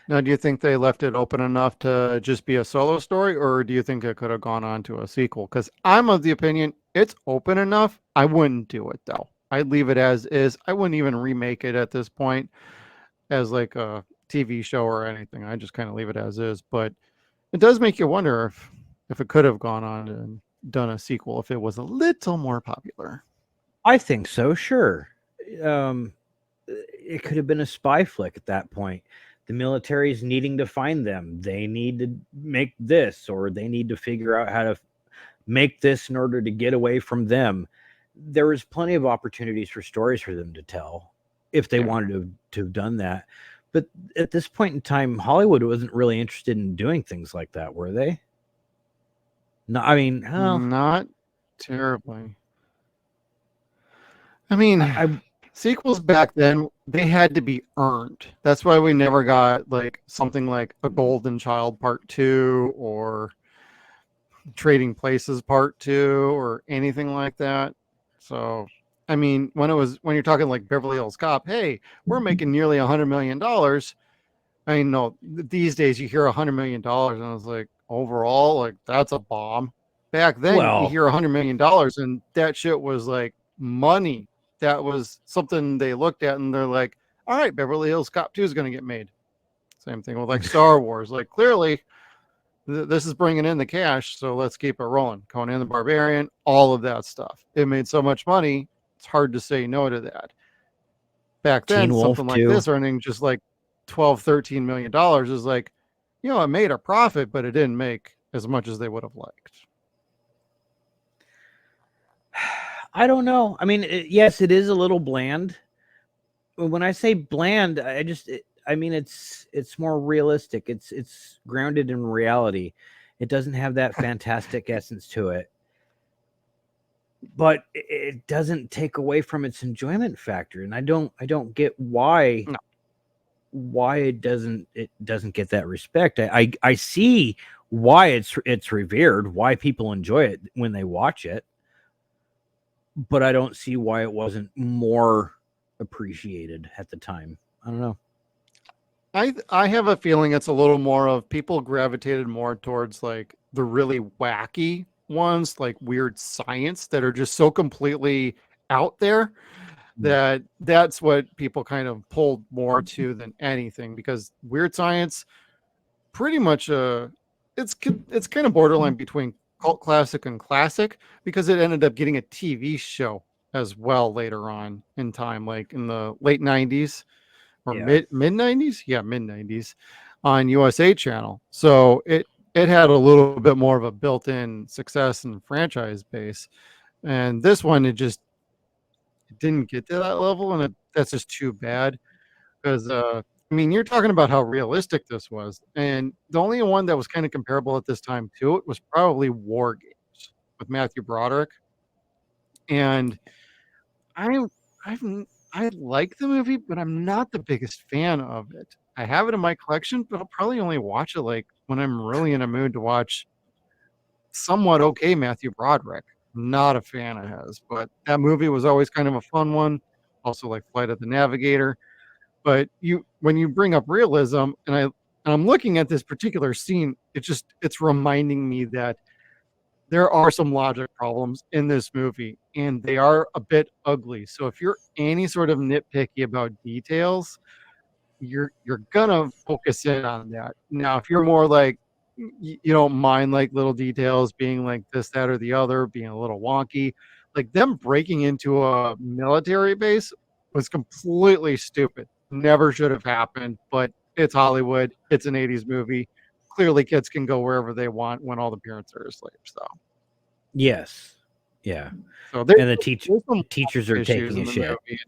Now, do you think they left it open enough to just be a solo story, or do you think it could have gone on to a sequel? Because I'm of the opinion it's open enough. I wouldn't do it though. I'd leave it as is. I wouldn't even remake it at this point as like a TV show or anything. I just kind of leave it as is. But it does make you wonder if it could have gone on and done a sequel if it was a little more popular. I think so, sure. It could have been a spy flick at that point. The military's needing to find them. They need to make this, or they need to figure out how to make this in order to get away from them. there was plenty of opportunities for stories for them to tell if they Yeah. wanted to have done that. But at this point in time, Hollywood wasn't really interested in doing things like that, were they? No, I mean, Not terribly. I mean, I sequels back then, they had to be earned. That's why we never got like something like A Golden Child Part 2 or Trading Places Part 2 or anything like that. So, I mean, when you're talking like Beverly Hills Cop, hey, we're making nearly $100 million. I mean, no, these days you hear $100 million and I was like, overall, like that's a bomb. Back then, you well, hear $100 million and that shit was like money. That was something they looked at and they're like, all right, Beverly Hills Cop 2 is going to get made. Same thing with like Star Wars. Like clearly, this is bringing in the cash, so let's keep it rolling. Conan the Barbarian, all of that stuff. It made so much money, it's hard to say no to that. Back then, Teen Wolf something like too. this earning just like 12, $13 million is like, it made a profit, but it didn't make as much as they would have liked. I don't know. I mean, yes, it is a little bland. When I say bland, I mean it's more realistic. It's grounded in reality. It doesn't have that fantastic essence to it, but it doesn't take away from its enjoyment factor. And I don't get why it doesn't get that respect. I see why it's revered, why people enjoy it when they watch it, but I don't see why it wasn't more appreciated at the time. I don't know. I have a feeling it's a little more of people gravitated more towards like the really wacky ones, like weird science that are just so completely out there that that's what people kind of pulled more to than anything, because weird science pretty much it's kind of borderline between cult classic and classic, because it ended up getting a TV show as well later on in time, like in the late 90s or mid 90s, mid 90s on USA channel. So it had a little bit more of a built-in success and franchise base, and this one it didn't get to that level, and that's just too bad, because I mean, you're talking about how realistic this was, and the only one that was kind of comparable at this time to it was probably War Games with Matthew Broderick. And I I've I like the movie, but I'm not the biggest fan of it. I have it in my collection, but I'll probably only watch it like when I'm really in a mood to watch somewhat okay Matthew Broderick. Not a fan of his, but that movie was always kind of a fun one. Also like Flight of the Navigator. But when you bring up realism, and I'm looking at this particular scene, it's reminding me that there are some logic problems in this movie, and they are a bit ugly. So if you're any sort of nitpicky about details, you're gonna focus in on that. Now, if you're more like you don't mind like little details being like this, that, or the other, being a little wonky, like them breaking into a military base was completely stupid. Never should have happened, but it's Hollywood. It's an 80s movie. Clearly, kids can go wherever they want when all the parents are asleep. So, Yes. Yeah. so And the there's some teachers are issues taking in a the shit. movie.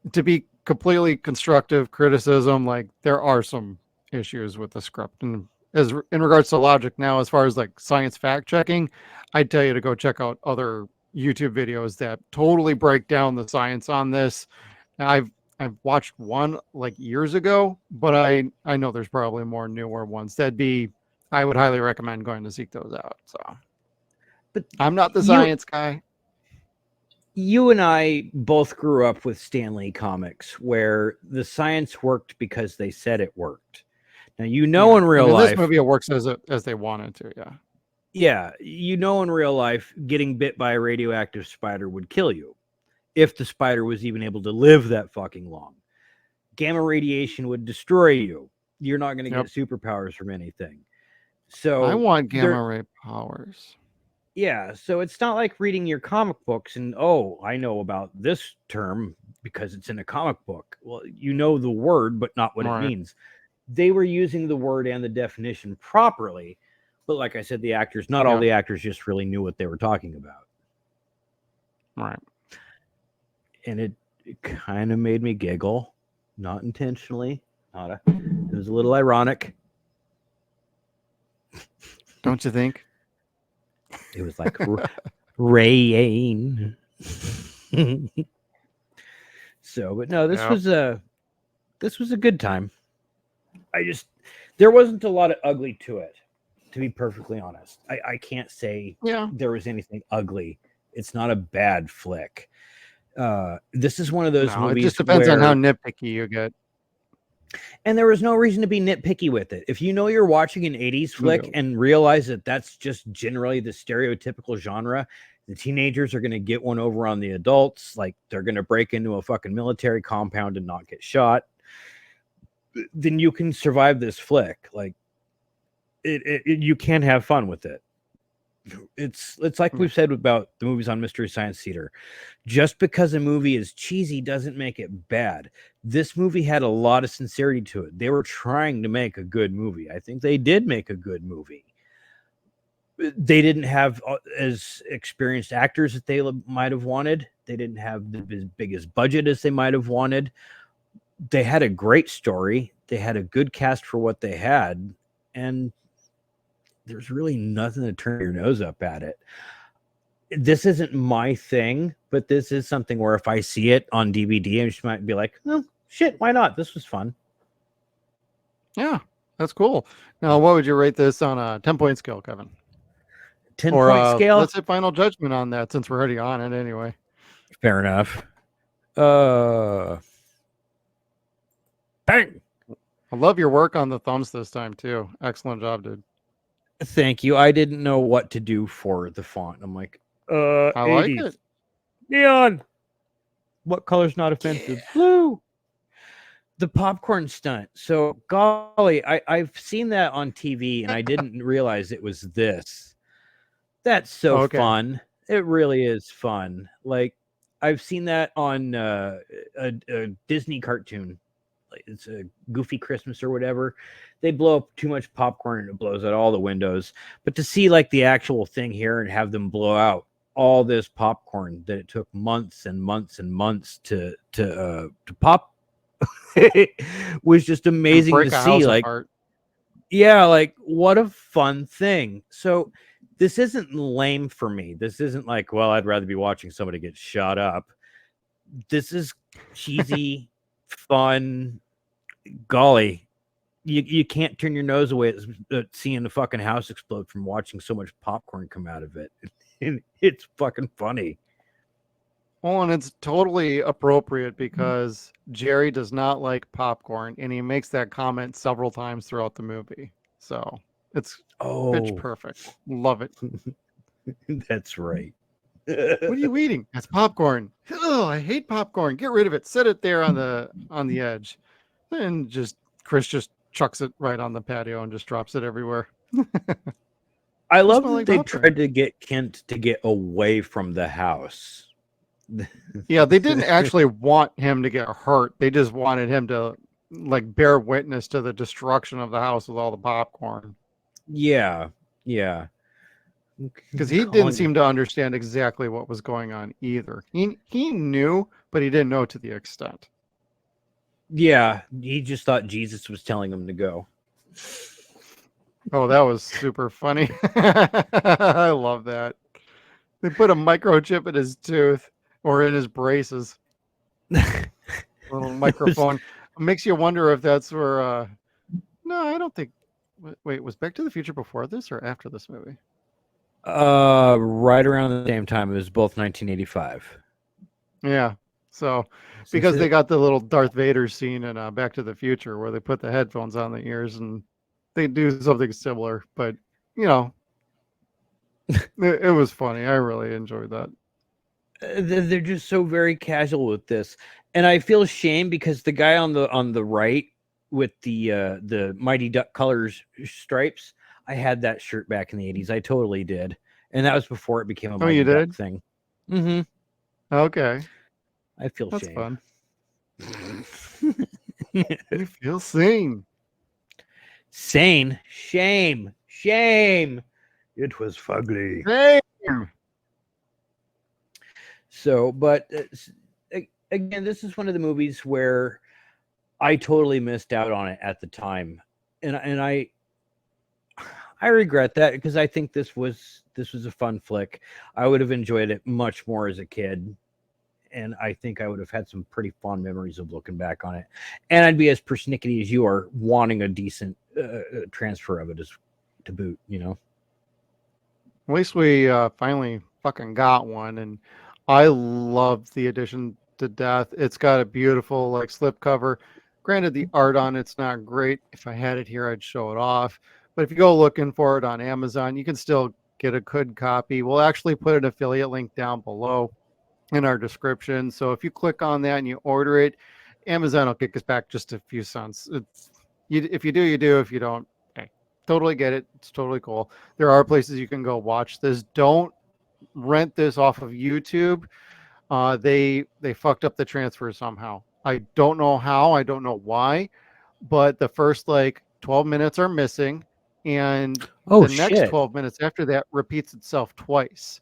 And to be completely constructive criticism, like there are some issues with the script, and as in regards to logic now, as far as like science fact checking, I'd tell you to go check out other YouTube videos that totally break down the science on this. I've watched one like years ago, but I know there's probably more newer ones. I would highly recommend going to seek those out. So, But I'm not the science guy. you and I both grew up with Stan Lee comics where the science worked because they said it worked. Now, Yeah. in real And in life, this movie, it works as they wanted to. Yeah. yeah, in real life, getting bit by a radioactive spider would kill you if the spider was even able to live that fucking long. Gamma radiation would destroy you. You're not going to get superpowers from anything. So I want gamma ray powers. Yeah, so it's not like reading your comic books and, oh, I know about this term because it's in a comic book. Well, you know the word, but not what it means. They were using the word and the definition properly. But like I said, not all the actors just really knew what they were talking about. Right. And it kind of made me giggle, not intentionally. It was a little ironic. Don't you think? It was like rain. So, but no, this was a good time. There wasn't a lot of ugly to it, to be perfectly honest. I can't say there was anything ugly. It's not a bad flick. This is one of those movies. It just depends on how nitpicky you get. And there was no reason to be nitpicky with it. If you know you're watching an 80s flick and realize that that's just generally the stereotypical genre, the teenagers are going to get one over on the adults. Like they're going to break into a fucking military compound and not get shot. Then you can survive this flick. Like you can have fun with it. It's like we've said about the movies on Mystery Science Theater. Just because a movie is cheesy doesn't make it bad. This movie had a lot of sincerity to it. They were trying to make a good movie. I think they did make a good movie. They didn't have as experienced actors that they might have wanted. They didn't have the biggest budget as they might have wanted. They had a great story. They had a good cast for what they had. And there's really nothing to turn your nose up at it. This isn't my thing, but this is something where if I see it on DVD, I just might be like, oh, shit, why not? This was fun. Yeah, that's cool. Now, what would you rate this on a 10-point scale, Kevin? 10-point scale? Let's hit final judgment on that since we're already on it anyway. Fair enough. Bang! I love your work on the thumbs this time, too. Excellent job, dude. Thank you. I didn't know what to do for the font. I'm like, I 80s. like it. Neon. What color's not offensive? Blue. The popcorn stunt. So, golly, I've seen that on TV, and I didn't realize it was this. That's so fun. It really is fun. Like, I've seen that on a Disney cartoon. Like it's a Goofy Christmas or whatever. They blow up too much popcorn and it blows out all the windows. But to see like the actual thing here and have them blow out all this popcorn that it took months and months and months to pop was just amazing to see. Like, yeah, like what a fun thing. So this isn't lame for me. This isn't like, well, I'd rather be watching somebody get shot up. This is cheesy. Fun. Golly, you can't turn your nose away at seeing the fucking house explode from watching so much popcorn come out of it. It's fucking funny. Well, and it's totally appropriate because Jerry does not like popcorn, and he makes that comment several times throughout the movie. So it's pitch perfect. Love it. That's right. What are you eating? That's popcorn. Oh, I hate popcorn. Get rid of it. Set it there on the edge. And Chris just chucks it right on the patio and just drops it everywhere. I love that they tried to get Kent to get away from the house. Yeah, they didn't actually want him to get hurt. They just wanted him to like bear witness to the destruction of the house with all the popcorn. Yeah. Because he didn't seem to understand exactly what was going on either. He knew, but he didn't know to the extent. Yeah, he just thought Jesus was telling him to go. Oh, that was super funny. I love that. They put a microchip in his tooth or in his braces. Little microphone. It makes you wonder if that's where... No, I don't think... Wait, was Back to the Future before this or after this movie? Right around the same time. It was both 1985. Yeah. So, because they got the little Darth Vader scene in Back to the Future where they put the headphones on the ears and they do something similar, but you know, it was funny. I really enjoyed that. They're just so very casual with this, and I feel shame because the guy on the right with the Mighty Duck colors stripes, I had that shirt back in the 80s. I totally did, and that was before it became a Mighty Duck thing. Mm-hmm. Okay. I feel That's shame. Fun. You feel sane. Sane. Shame. It was fugly. Same. So, but again, this is one of the movies where I totally missed out on it at the time, and I regret that because I think this was a fun flick. I would have enjoyed it much more as a kid, and I think I would have had some pretty fond memories of looking back on it. And I'd be as persnickety as you are, wanting a decent transfer of it as to boot. At least we finally fucking got one, and I love the edition to death. It's got a beautiful like slipcover. Granted, the art on it's not great. If I had it here, I'd show it off. But if you go looking for it on Amazon, you can still get a good copy. We'll actually put an affiliate link down below in our description. So if you click on that and you order it, Amazon will kick us back just a few cents. If you do, you do. If you don't, hey, totally get it. It's totally cool. There are places you can go watch this. Don't rent this off of YouTube. They fucked up the transfer somehow. I don't know how. I don't know why. But the first like 12 minutes are missing, and the next 12 minutes after that repeats itself twice.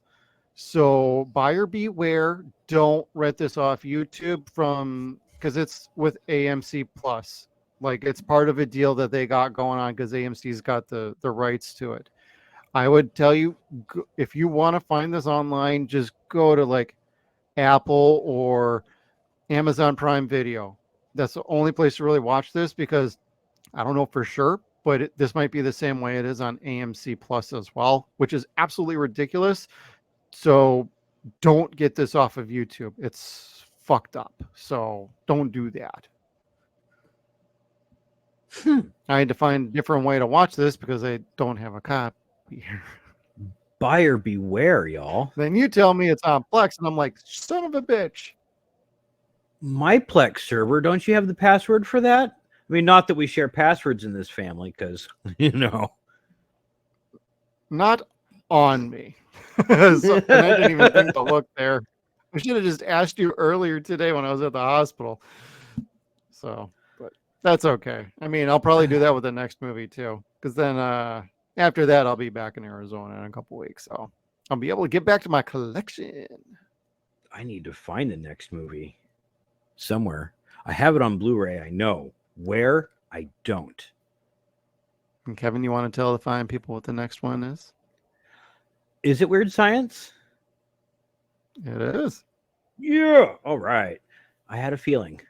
So buyer beware. Don't rent this off YouTube because it's with AMC Plus. Like it's part of a deal that they got going on because AMC's got the rights to it. I would tell you, if you want to find this online, just go to like Apple or Amazon Prime Video. That's the only place to really watch this, because I don't know for sure, but this might be the same way it is on AMC Plus as well, which is absolutely ridiculous. So don't get this off of YouTube. It's fucked up. So don't do that. I had to find a different way to watch this because I don't have a copy here. Buyer beware, y'all. Then you tell me it's on Plex, and I'm like, son of a bitch. My Plex server, don't you have the password for that? I mean, not that we share passwords in this family, because, Not on me. And I didn't even think to look there. I should have just asked you earlier today when I was at the hospital. So, but that's okay. I mean, I'll probably do that with the next movie too, because then after that, I'll be back in Arizona in a couple weeks. So I'll be able to get back to my collection. I need to find the next movie somewhere. I have it on Blu-ray. I know where. I don't. And Kevin, you want to tell the fine people what the next one is? Is it Weird Science? It is. Yeah. All right. I had a feeling.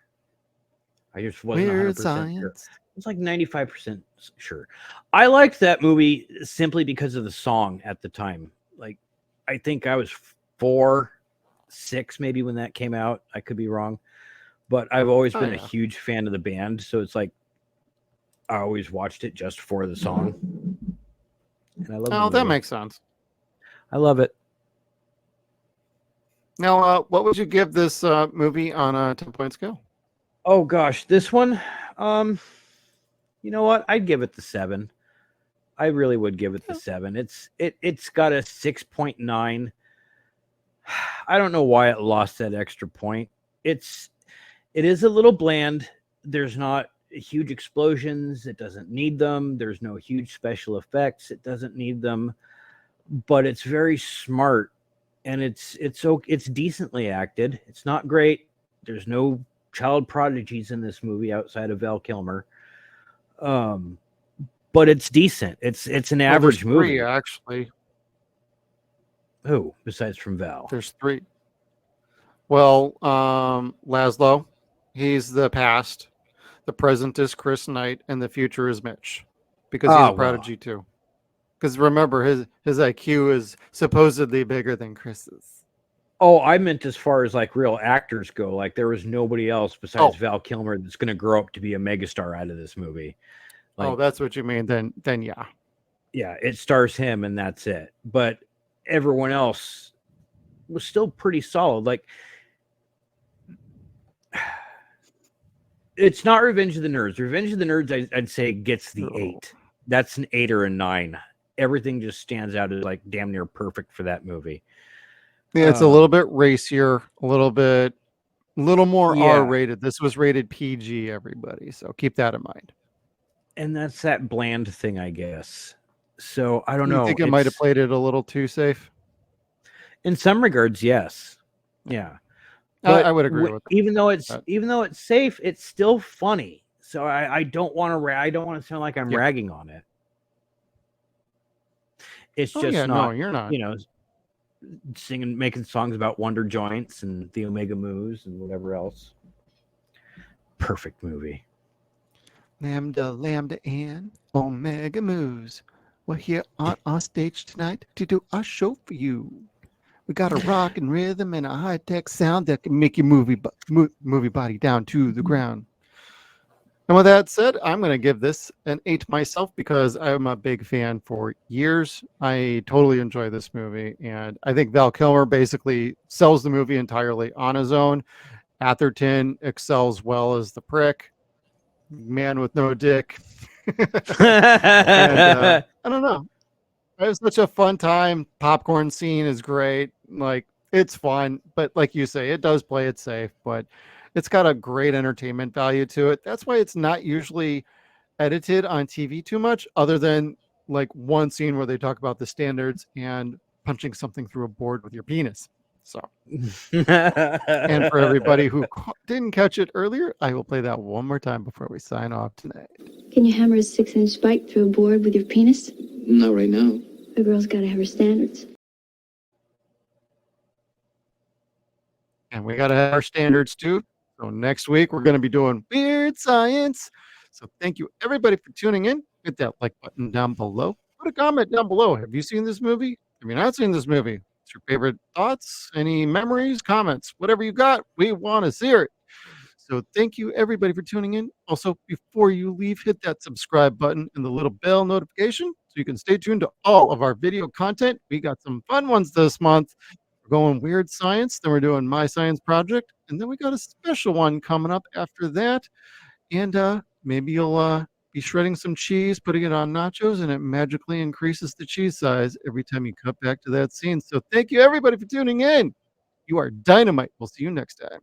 I just wasn't Weird 100% Science. sure. It's like 95% sure. I liked that movie simply because of the song at the time. Like, I think I was 4, 6 maybe when that came out. I could be wrong. But I've always been a huge fan of the band. So it's like I always watched it just for the song. And I love Oh, that makes sense. I love it. Now, what would you give this movie on a 10-point scale? Oh gosh, this one, you know what? I'd give it the 7. I really would give it the 7. It's got a 6.9. I don't know why it lost that extra point. It is a little bland. There's not huge explosions. It doesn't need them. There's no huge special effects. It doesn't need them. But it's very smart, and it's decently acted. It's not great. There's no child prodigies in this movie outside of Val Kilmer. But it's decent. It's an average movie. 3, actually. Who besides from Val? There's 3. Well, Laszlo, he's the past. The present is Chris Knight, and the future is Mitch, because he's a prodigy too. Because remember, his IQ is supposedly bigger than Chris's. Oh, I meant as far as like real actors go. Like there was nobody else besides Val Kilmer that's going to grow up to be a megastar out of this movie. Like, that's what you mean. Then yeah. Yeah, it stars him and that's it. But everyone else was still pretty solid. Like it's not Revenge of the Nerds. Revenge of the Nerds, I'd say gets the 8. That's an 8 or a 9. Everything just stands out as like damn near perfect for that movie. Yeah, it's a little bit racier, a little more R-rated. This was rated PG, everybody. So keep that in mind. And that's that bland thing, I guess. So I don't know. You think it might have played it a little too safe? In some regards, yes. Yeah. I would agree with even though that. it's safe, it's still funny. So I don't want to I don't want to sound like I'm Yeah. ragging on it. It's Oh just yeah, not, no, you're not. you know, making songs about wonder joints and the Omega Moves and whatever else. Perfect movie. Lambda, lambda, and Omega moves. We're here on our stage tonight to do our show for you. We got a rock and rhythm and a high-tech sound that can make your movie body down to the ground. And with that said, I'm going to give this an 8 myself because I'm a big fan for years. I totally enjoy this movie, and I think Val Kilmer basically sells the movie entirely on his own. Atherton excels well as the prick, man with no dick. And I don't know. It was such a fun time. Popcorn scene is great. Like, it's fun, but like you say, it does play it safe, but it's got a great entertainment value to it. That's why it's not usually edited on TV too much, other than like one scene where they talk about the standards and punching something through a board with your penis. So, and for everybody who didn't catch it earlier, I will play that one more time before we sign off tonight. Can you hammer a 6-inch spike through a board with your penis? Not right now. A girl's gotta have her standards. And we got to have our standards too. So next week, we're going to be doing weird science. So thank you, everybody, for tuning in. Hit that like button down below. Put a comment down below. Have you seen this movie? Have you not seen this movie? What's your favorite thoughts? Any memories, comments, whatever you got? We want to hear it. So thank you, everybody, for tuning in. Also, before you leave, hit that subscribe button and the little bell notification so you can stay tuned to all of our video content. We got some fun ones this month. We're going weird science, then we're doing my science project, and then we got a special one coming up after that. And maybe you'll be shredding some cheese, putting it on nachos, and it magically increases the cheese size every time you cut back to that scene. So thank you, everybody, for tuning in. You are dynamite. We'll see you next time.